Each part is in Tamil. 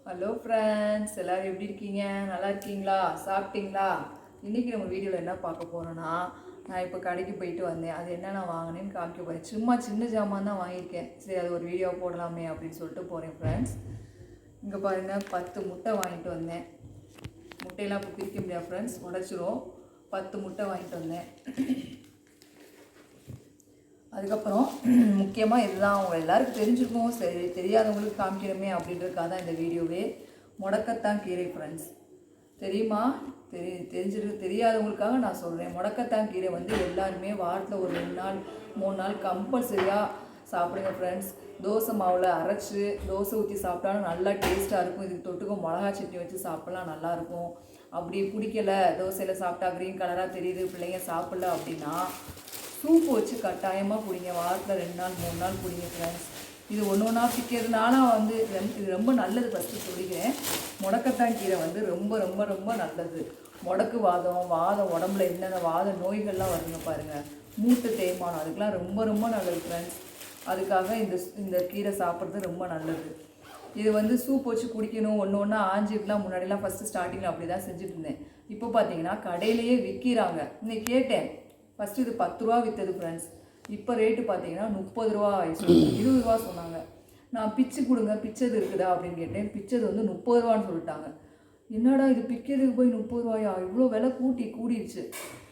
ஹலோ ஃப்ரெண்ட்ஸ், எல்லோரும் எப்படி இருக்கீங்க? நல்லா இருக்கீங்களா? சாப்பிட்டீங்களா? இன்றைக்கி நம்ம வீடியோவில் என்ன பார்க்க போகிறோன்னா, நான் இப்போ கடைக்கு போயிட்டு வந்தேன். அது என்ன நான் வாங்கினேன்னு காமிக்க போகிறேன். சும்மா சின்ன ஜாமான் தான் வாங்கியிருக்கேன். சரி, அது ஒரு வீடியோ போடலாமே அப்படின்னு சொல்லிட்டு போகிறேன் ஃப்ரெண்ட்ஸ். இங்கே பாருங்கள், 10 முட்டை வாங்கிட்டு வந்தேன். முட்டையெல்லாம் இப்போ பிரிக்க முடியாது ஃப்ரெண்ட்ஸ், உடச்சிரும். 10 முட்டை வாங்கிட்டு வந்தேன். அதுக்கப்புறம் முக்கியமாக இதுதான் அவங்க எல்லாருக்கும் தெரிஞ்சிருக்கும், சரி தெரியாதவங்களுக்கு காமிக்கிறோமே அப்படின்றதுக்காக தான் இந்த வீடியோவே. முடக்கத்தான் கீரை ஃப்ரெண்ட்ஸ், தெரியுமா? தெரியாதவங்களுக்காக நான் சொல்கிறேன். முடக்கத்தான் கீரை வந்து எல்லாருமே வாரத்தில் ஒரு 2 நாள் 3 நாள் கம்பல்சரியாக சாப்பிடுங்க ஃப்ரெண்ட்ஸ். தோசை மாவில் அரைச்சி தோசை ஊற்றி சாப்பிட்டாலும் நல்லா டேஸ்ட்டாக இருக்கும். இதுக்கு தொட்டுக்க மிளகா சட்னி வச்சு சாப்பிட்லாம் நல்லாயிருக்கும். அப்படி பிடிக்கலை, தோசையில் சாப்பிட்டா க்ரீன் கலராக தெரியுது, பிள்ளைங்க சாப்பிட்ல அப்படின்னா சூப்பு வச்சு கட்டாயமாக குடிங்க. வாரத்தில் 2 நாள் 3 நாள் குடிங்க ஃப்ரெண்ட்ஸ். இது ஒன்று ஒன்றா பிக்கிறதுனால வந்து இது ரொம்ப நல்லது. ஃபஸ்ட்டு சொல்லிக்கிறேன், முடக்கத்தான் கீரை வந்து ரொம்ப ரொம்ப ரொம்ப நல்லது. முடக்கு வாதம் உடம்புல என்னென்ன வாத நோய்கள்லாம் வருங்க பாருங்கள், மூட்டு தேய்மானம், அதுக்கெலாம் ரொம்ப ரொம்ப நல்லது ஃப்ரெண்ட்ஸ். அதுக்காக இந்த கீரை சாப்பிட்றது ரொம்ப நல்லது. இது வந்து சூப் வச்சு குடிக்கணும், ஒன்று ஒன்றா ஆஞ்சிட்டுலாம் முன்னாடிலாம் ஃபஸ்ட்டு ஸ்டார்டிங்கில் அப்படி தான் செஞ்சுட்டு இருந்தேன். இப்போ பார்த்தீங்கன்னா கடையிலேயே விற்கிறாங்க. இன்னைக்கு கேட்டேன், ஃபஸ்ட்டு இது 10 ரூபா விற்றது ஃப்ரெண்ட்ஸ். இப்போ ரேட்டு பார்த்தீங்கன்னா 30 ரூபா ஆயிடுச்சு. 20 ரூபா சொன்னாங்க. நான் பிச்சு கொடுங்க, பிச்சது இருக்குதா அப்படின்னு கேட்டேன். பிச்சது வந்து 30 ரூபான்னு சொல்லிட்டாங்க. என்னடா இது பிக்கிறதுக்கு போய் 30 ரூபாயா, இவ்வளோ விலை கூடிடுச்சு.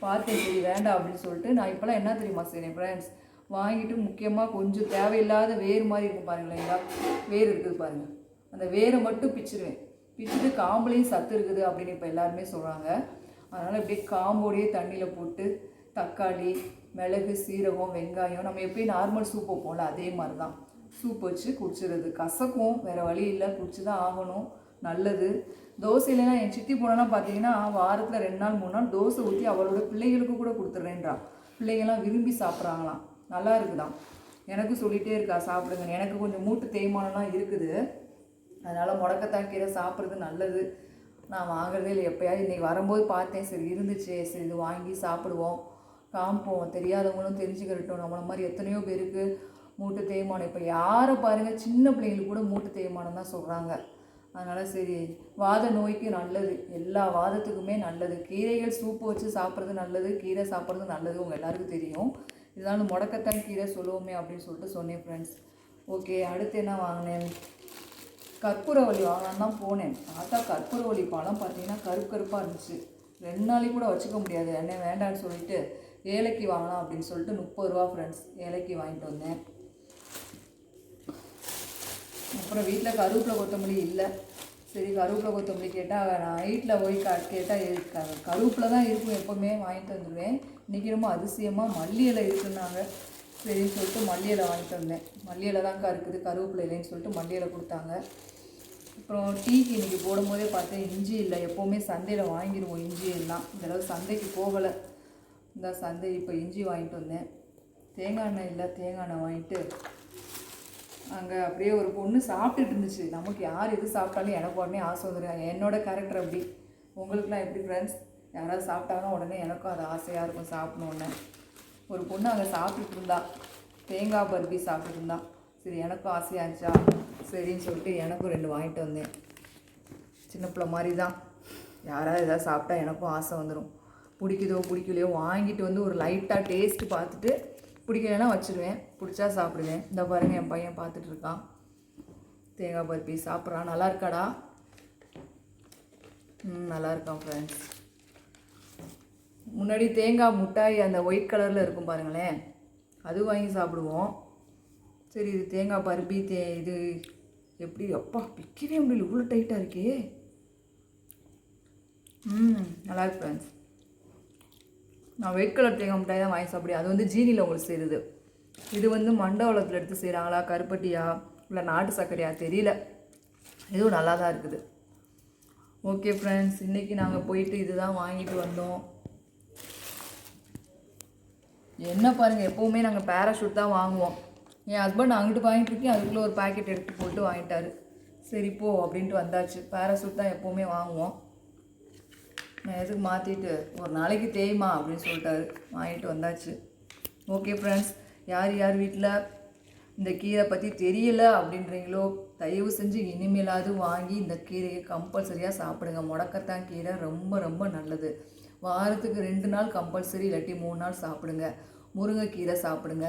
பார்த்தேன், சரி வேண்டாம் அப்படின்னு சொல்லிட்டு நான் இப்போலாம் என்ன தெரியுமா செய்கிறேன் ஃப்ரெண்ட்ஸ், வாங்கிட்டு முக்கியமாக கொஞ்சம் தேவையில்லாத வேறு மாதிரி இருக்கும் பாருங்களேங்களா, வேறு இருக்குது பாருங்கள், அந்த வேரை மட்டும் பிச்சிருவேன். பிச்சுட்டு காம்புலேயும் சத்து இருக்குது அப்படின்னு இப்போ எல்லாருமே சொல்கிறாங்க. அதனால் இப்படியே காம்போடையே தண்ணியில் போட்டு தக்காளி, மிளகு, சீரகம், வெங்காயம், நம்ம எப்பயும் நார்மல் சூப் வைப்போம்ல அதே மாதிரி தான் சூப் வச்சு குடிச்சிடுறது. கசக்கும், வேறு வழி இல்லை, குடிச்சு தான் ஆகணும், நல்லது. தோசையிலலாம் என் சித்தி போனோன்னா பார்த்தீங்கன்னா வாரத்தில் 2 நாள் 3 நாள் தோசை ஊற்றி அவளோட பிள்ளைகளுக்கு கூட கொடுத்துட்றேன்றா. பிள்ளைங்கள்லாம் விரும்பி சாப்பிட்றாங்களாம், நல்லா இருக்குதான். எனக்கு சொல்லிகிட்டே இருக்கா சாப்பிடுங்க. எனக்கு கொஞ்சம் மூட்டு தேய்மானம்லாம் இருக்குது, அதனால் முடக்கத்தான் கீரை சாப்பிட்றது நல்லது. நான் வாங்குறதே இல்லை, எப்போயாவது இன்றைக்கி வரும்போது பார்த்தேன், சரி இருந்துச்சு, சரி இது வாங்கி சாப்பிடுவோம், காமிப்போம், தெரியாதவங்களும் தெரிஞ்சுக்கிட்டோம். நம்மளை மாதிரி எத்தனையோ பேருக்கு மூட்டு தேய்மானம், இப்போ யாரை பாருங்கள், சின்ன பிள்ளைங்களுக்கு கூட மூட்டு தேய்மானம் தான் சொல்கிறாங்க. அதனால் சரி, வாத நோய்க்கு நல்லது, எல்லா வாதத்துக்குமே நல்லது. கீரைகள் சூப்பு வச்சு சாப்பிட்றது நல்லது, கீரை சாப்பிட்றது நல்லது, உங்கள் எல்லாருக்கும் தெரியும். இதனால் முடக்கத்தான் கீரை சொல்லுவோமே அப்படின்னு சொல்லிட்டு சொன்னேன் ஃப்ரெண்ட்ஸ். ஓகே, அடுத்து என்ன வாங்கினேன், கற்பூரவள்ளி வாங்கலான்னு தான் போனேன். பார்த்தா கற்பூரவள்ளி பழம் பார்த்தீங்கன்னா கருப்பாக இருந்துச்சு. 2 நாளைக்கு கூட வச்சுக்க முடியாது, என்ன வேண்டான்னு சொல்லிட்டு ஏலக்கி வாங்கலாம் அப்படின்னு சொல்லிட்டு 30 ரூபா ஃப்ரெண்ட்ஸ், ஏலக்கி வாங்கிட்டு வந்தேன். அப்புறம் வீட்டில் கருவேப்பிலை கொத்தமல்லி இல்லை. சரி, கருவேப்பிலை கொத்தமல்லி கேட்டால் நான் வீட்டில் போய் கேட்டால் கருவேப்பிலை தான் இருக்கும், எப்போவுமே வாங்கிட்டு வந்துடுவேன். இன்றைக்கி ரொம்ப அதிசயமாக மல்லி இலை இருக்குன்னாங்க. சரின்னு சொல்லிட்டு மல்லி இலை வாங்கிட்டு வந்தேன். மல்லி இலை தான்க்கா இருக்குது, கருவேப்பிலை இல்லைன்னு சொல்லிட்டு மல்லி இலை கொடுத்தாங்க. அப்புறம் டீக்கு இன்றைக்கி போடும்போதே பார்த்தேன் இஞ்சி இல்லை. எப்போவுமே சந்தையில் வாங்கிடுவோம் இஞ்சி எல்லாம், இந்தளவு சந்தைக்கு போகலை. இந்த சந்தை இப்போ இஞ்சி வாங்கிட்டு வந்தேன். தேங்காய் எண்ணெய் இல்லை, தேங்காய் எண்ணெய் வாங்கிட்டு அங்கே அப்படியே ஒரு பொண்ணு சாப்பிட்டுட்டு இருந்துச்சு. நமக்கு யார் எது சாப்பிட்டாலும் எனக்கு உடனே ஆசை வந்துடும். என்னோடய கேரக்டர் அப்படி. உங்களுக்குலாம் எப்படி ஃப்ரெண்ட்ஸ்? யாராவது சாப்பிட்டாங்கன்னா உடனே எனக்கும் அது ஆசையாக இருக்கும் சாப்பிட்ணுன்னு. ஒரு பொண்ணு அங்கே சாப்பிட்டுட்டு இருந்தா, தேங்காய் பர்பி சாப்பிட்டுட்டு இருந்தா. சரி, எனக்கும் ஆசையாக இருந்துச்சா, சரின்னு சொல்லிட்டு எனக்கும் 2 வாங்கிட்டு வந்தேன். சின்ன பிள்ளை மாதிரி தான், யாராவது எதாவது சாப்பிட்டா எனக்கும் ஆசை வந்துடும். பிடிக்குதோ பிடிக்கலையோ வாங்கிட்டு வந்து ஒரு லைட்டாக டேஸ்ட்டு பார்த்துட்டு, பிடிக்கலைன்னா வச்சுருவேன், பிடிச்சா சாப்பிடுவேன். இந்த பாருங்கள், என் பையன் பார்த்துட்டு இருக்கான், தேங்காய் பருப்பி சாப்பிட்றான். நல்லா இருக்காடா? நல்லா இருக்கான் ஃப்ரெண்ட்ஸ். முன்னாடி தேங்காய் முட்டாய் அந்த ஒயிட் கலரில் இருக்கும் பாருங்களேன், அது வாங்கி சாப்பிடுவோம். சரி, இது தேங்காய் பருப்பி இது எப்படி, அப்பா பிக்கவே முடியல, இவ்வளோ டைட்டாக இருக்கே. நல்லா இருக்கு ஃப்ரெண்ட்ஸ். நான் ஒயிட் கலர் தேங்காய் மிட்டாய் தான் வாங்கி சாப்பிடுவேன். அது வந்து ஜீனியில் உங்களுக்கு செய்யுது. இது வந்து மண்டவளத்தில் எடுத்து செய்கிறாங்களா, கருப்பட்டியா இல்லை நாட்டு சர்க்கரையா தெரியல, இதுவும் நல்லா தான் இருக்குது. ஓகே ஃப்ரெண்ட்ஸ், இன்றைக்கி நாங்கள் போயிட்டு இதுதான் வாங்கிட்டு வந்தோம். என்ன பாருங்கள், எப்போவுமே நாங்கள் பேராஷூட் தான் வாங்குவோம். என் ஹஸ்பண்ட் அங்கிட்டு வாங்கிட்டு இருக்கேன், அதுக்குள்ளே ஒரு பேக்கெட் எடுத்து போட்டு வாங்கிட்டாரு. சரி போ அப்படின்ட்டு வந்தாச்சு. பேராஷூட் தான் எப்போவுமே வாங்குவோம். நான் எதுக்கு மாற்றிட்டு, ஒரு நாளைக்கு தேய்மா அப்படின்னு சொல்லிட்டாரு, வாங்கிட்டு வந்தாச்சு. ஓகே ஃப்ரெண்ட்ஸ், யார் யார் வீட்டில் இந்த கீரை பற்றி தெரியல அப்படின்றீங்களோ தயவு செஞ்சு இனிமேலாவது வாங்கி இந்த கீரையை கம்பல்சரியாக சாப்பிடுங்க. முடக்கத்தான் கீரை ரொம்ப ரொம்ப நல்லது. வாரத்துக்கு 2 நாள் கம்பல்சரி, இல்லாட்டி 3 நாள் சாப்பிடுங்க. முருங்கைக்கீரை சாப்பிடுங்க,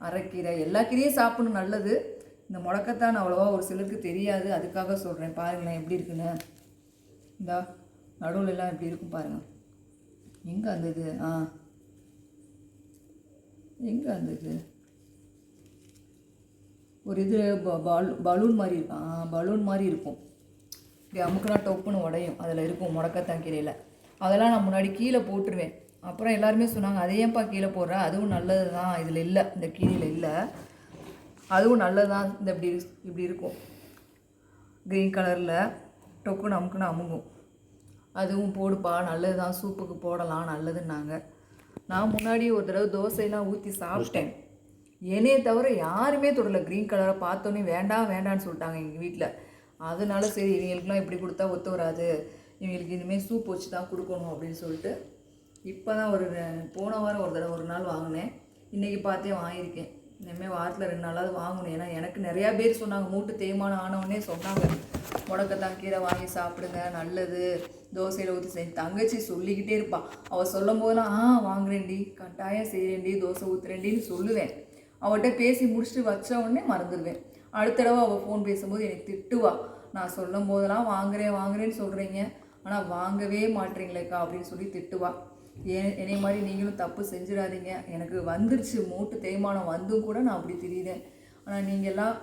அரைக்கீரை, எல்லா கீரையும் சாப்பிடணும், நல்லது. இந்த முடக்கத்தான் அவ்வளோவா ஒரு சிலருக்கு தெரியாது, அதுக்காக சொல்கிறேன். பாருங்களேன் எப்படி இருக்குன்னு. இந்தா நடுவில் எல்லாம் எப்படி இருக்கும் பாருங்கள். எங்கே அந்த இது எங்கே அந்த இது ஒரு இது பலூன் மாதிரி இருக்கும். பலூன் மாதிரி இருக்கும். இப்படி அமுக்குனா டொப்புன்னு உடையும். அதில் இருக்கும் முடக்கத்தான் கீரையில். அதெல்லாம் நான் முன்னாடி கீழே போட்டுருவேன். அப்புறம் எல்லாருமே சொன்னாங்க, அதை ஏன்ப்பா கீழே போடுற, அதுவும் நல்லது தான், இதில் இல்லை, இந்த கீரையில் இல்லை, அதுவும் நல்லது தான். இந்த இப்படி இருக்கும் க்ரீன் கலரில், டொக்குன்னு அமுக்குன்னு அமுங்கும். அதுவும் போடுப்பா, நல்லது தான், சூப்புக்கு போடலாம், நல்லதுன்னாங்க. நான் முன்னாடி ஒரு தடவை தோசையெல்லாம் ஊற்றி சாப்பிட்டேன். என்னையே தவிர யாருமே தொடரல. க்ரீன் கலரை பார்த்தோன்னே வேண்டாம் வேண்டான்னு சொல்லிட்டாங்க எங்கள் வீட்டில். அதனால சரி, இவங்களுக்குலாம் இப்படி கொடுத்தா ஒத்து வராது, இவங்களுக்கு இனிமேல் சூப் வச்சு தான் கொடுக்கணும் அப்படின்னு சொல்லிட்டு இப்போ தான் போன வாரம் ஒரு நாள் வாங்கினேன். இன்றைக்கி பார்த்தே வாங்கியிருக்கேன். இனிமேல் வாரத்தில் 2 நாளாவது வாங்கணும். ஏன்னா எனக்கு நிறையா பேர் சொன்னாங்க, மூட்டு தேய்மானம் ஆனவுடனே சொன்னாங்க, முடக்கத்தான் கீரை வாங்கி சாப்பிடுங்க, நல்லது, தோசையில் ஊற்றி செஞ்சு. தங்கச்சி சொல்லிக்கிட்டே இருப்பாள். அவள் சொல்லும் போதெல்லாம் வாங்குறேன்டி, கட்டாயம் செய்கிறேன்டி, தோசை ஊற்றுறேன்டின்னு சொல்லுவேன். அவள்கிட்ட பேசி முடிச்சுட்டு வச்ச உடனே மறந்துடுவேன். அடுத்த தடவை அவள் ஃபோன் பேசும்போது எனக்கு திட்டுவா, நான் சொல்லும் போதெல்லாம் வாங்குறேன்னு சொல்கிறீங்க, ஆனால் வாங்கவே மாட்டீங்களேக்கா அப்படின்னு சொல்லி திட்டுவா. என்னை மாதிரி நீங்களும் தப்பு செஞ்சிடாதீங்க. எனக்கு வந்துருச்சு, மூட்டு தேய்மானம் வந்தும் கூட நான் அப்படி திரியிறேன். ஆனால் நீங்கள்லாம்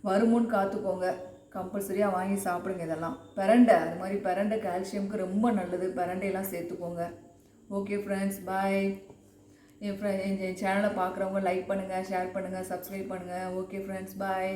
வருமுன்னு காத்துக்கோங்க, கம்பல்சரியாக வாங்கி சாப்பிடுங்க. இதெல்லாம் பிரண்டை, அது மாதிரி பிரண்டை கால்சியமுக்கு ரொம்ப நல்லது. பிரண்டையெல்லாம் சேர்த்துக்கோங்க. ஓகே ஃப்ரெண்ட்ஸ், பாய். என் சேனலை பார்க்குறவங்க லைக் பண்ணுங்கள், ஷேர் பண்ணுங்கள், சப்ஸ்கிரைப் பண்ணுங்கள். ஓகே ஃப்ரெண்ட்ஸ், பாய்.